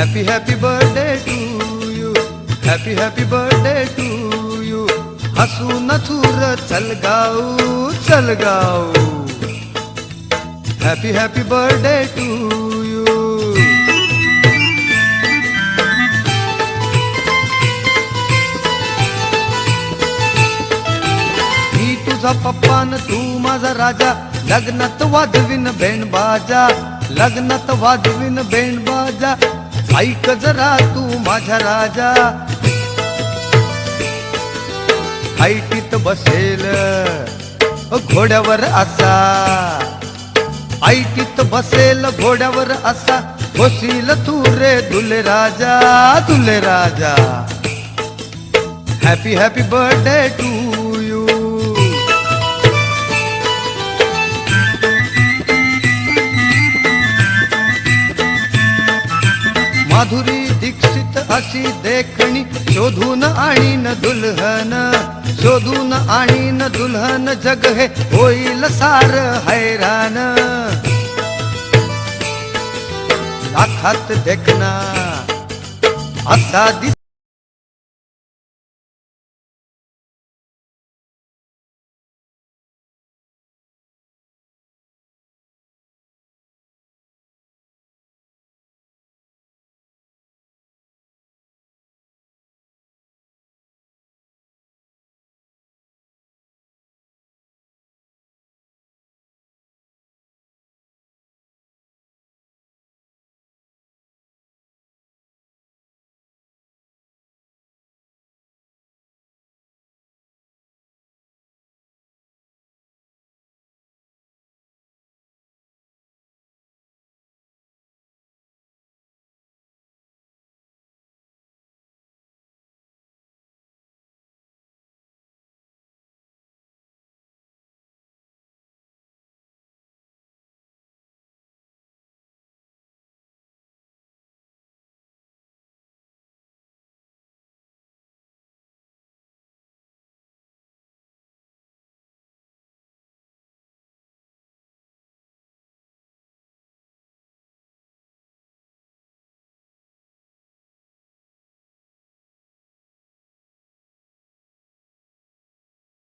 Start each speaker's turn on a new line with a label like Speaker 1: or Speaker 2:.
Speaker 1: Happy happy birthday to you. Happy happy birthday to you. हसून थूर चल गाऊ चल गाऊ. Happy happy birthday to you. मी तुझा पप्पा न तू माझा राजा. लग्नात वाजवीन बेंड बाजा. लग्नात वाजवीन बेंड बाजा. ऐक जरा तू माझा राजा. ऐटीत बसेल घोड्यावर असा. ऐटीत बसेल घोड्यावर असा. होशील तू रे दुले राजा दुले राजा. Happy happy birthday to you. Madhuri Dixit अशी देखणी शोधून आणीन दुल्हन. शोधून आणीन दुल्हन. जग हे होईल सार हैराण. लाखात देखना असा